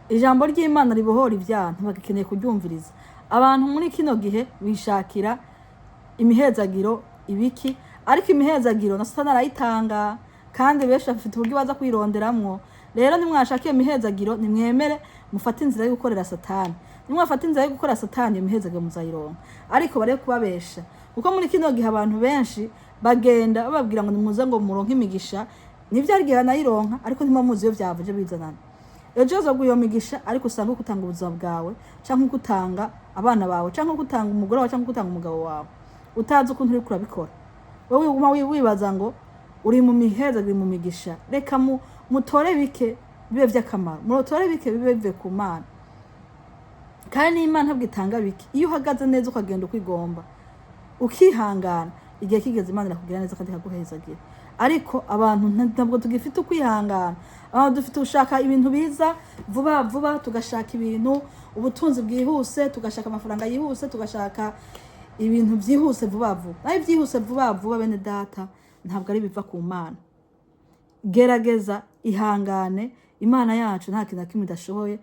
ijambo ry'Imana ribohora ibyaha ntibagikeneye kuryumviriza. Abantu muri kino gihe bishakira imihezagiro ibiki, ariko imihezagiro na Satani arayitanga kandi benshi bafite uburyo baza kwironderamwo. Rero nimwashaka imihezagiro nimwemere mufate inzira yo gukorera Satani. Nimwafata inzira yo gukora Satani imihezagiro muzayironka, ariko bare kubabesha kuko muri kino gihe abantu benshi bagenda bababwira ngo nimuze ngo muronke imigisha, nivyo arigera nayironka ariko ntimuzi iyo vyavuje bizanana. Ejo zo guyo migisha ariko usanga gutanga ubuzima bwawe canke gutanga abana bawe canke gutanga umugore wawe canke gutanga umugabo wawe utazi ukuntu uri kurabikora. Wowe uguma wibaza ngo uri mu mihezagiro mu migisha, reka mutore bike bibe vy'akamaro, mutore bike bibe bive ku Mana. Kandi Imana ntabwo itanga bike. Iyo uhagaze neza ukagenda ukwigomba ukihangana, igihe kigeze Imana irakugira neza kandi ikaguhezagira. Ariko abantu ntabwo tugifite ukwihangana, abantu dufite ushaka ibintu biza vuba vuba, tugashaka ibintu ubutunzi bwihuse, tugashaka amafaranga yihuse, tugashaka ibintu byihuse vuba vuba. Nayo byihuse vuba vuba bene data ntabwo ari biva ku Mana. Gerageza ihangane, Imana yacu nta kintu kimwe idashoboye,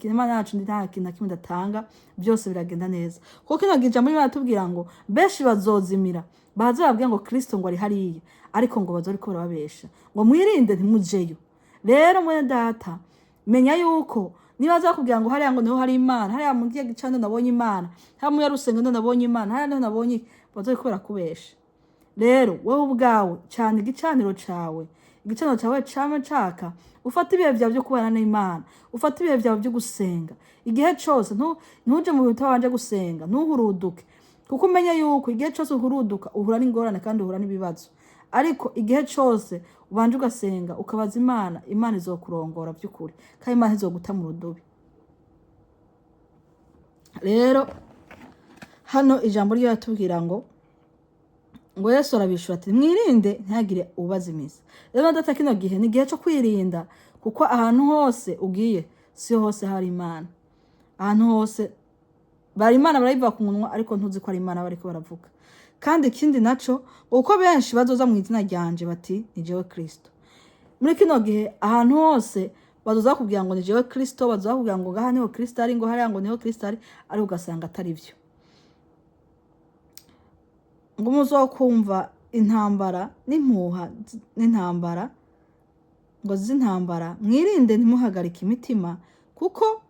Imana yacu nta kintu kimwe idatanga, byose biragenda neza. Kuko kino ijambo Imana tubwira ngo benshi bazozimira, baza babwira ngo Kristo ngo ari hariya, ariko ngo bazoriko barabesha ngo mwirinde ntimujeyo. Rero mwene data menya yuko niba zakubwira ngo hariya ngo niho hari Imana, hariya mu gihe gicano nabonye Imana, hariya mu yarusenga ndo nabonye Imana, hariya ndo nabonye, bazoriko barakubesha. Rero wowe ubwawe cyane igicaniro cyawe cama caka, ufata ibihe byawe byo kubana n'Imana, ufata ibihe byawe byo gusenga. Igihe cyose ntuje mu bintu wanje gusenga, ntuhuruduke, kuko umenye yuko igihe cyose uhuruduka uhura n'ingorane kandi uhura n'ibibazo. Ariko igihe cyose ubanje ugasenga ukabaza Imana, Imana izokurongora by'ukuri kandi Imana izoguta mu rudubi. Rero hano ijambo ryo yatubwira ngo Yesu arabishura ati mwirinde ntihagire ubazimiza. Rero data kino gihe ni gihe cyo kwirinda, kuko ahantu hose ugiye si hose hari Imana. Ahantu hose bari Imana barayiva ku munwa, ariko ntuzi ko ari Imana bariko baravuga. Kandi ikindi naco uko benshi bazoza mu izina ryanje bati ni jewe Kristo. Muri kino gihe ahantu hose bazoza kubwira ngo ni jewe Kristo, bazoza kubwira ngo ngaha niho Kristo ari, ngo hariya ngo niho Kristo ari, ari ugasanga atari byo. Ngo muzokumva intambara n'impuha n'intambara ngo z'intambara, mwirinde ntimuhagarike imitima, kuko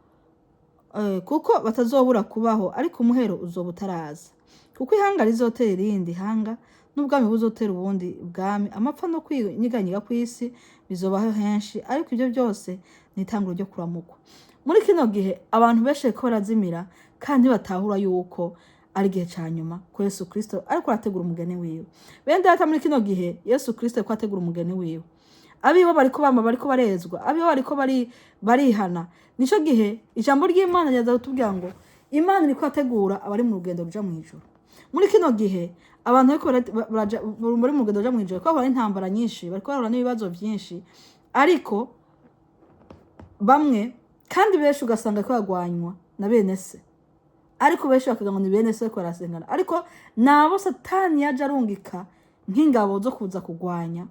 batazobura kubaho, ariko umuhero uzoba utaraza. Kuko ihanga rizotera irindi hanga, n'ubwami buzotera ubundi bwami, amapfa no kwinyiganyiga kw'isi bizobaho henshi, ariko ibyo byose ni itanguro ryo kuramukwa. Muri kino gihe abantu benshi ko barazimira kandi batahura yuko ari gihe ca nyuma ko Yesu Kristo ariko arategura umugeni wiwe. Bende data muri kino gihe Yesu Kristo ko ategura umugeni wiwe, abibo bariko bamba bariko barezwa, abibo bariko barihana. Nico gihe ijambo ry'Imana ryaza kutubwira ngo Imana iriko ategura abari mu rugendo ruja mu ijuru. Muri kino gihe abantu bariko baraja muri mu rugendo ruja mu ijuru, ko bahura intambara nyinshi, bariko bahura n'ibibazo byinshi, ariko bamwe kandi benshi ugasanga ko bagwanywa na bene se, ariko benshi bakagira ngo ni bene se ko barasengana, ariko nabo Satani yaje arungika nk'ingabo zo kuza kugwanya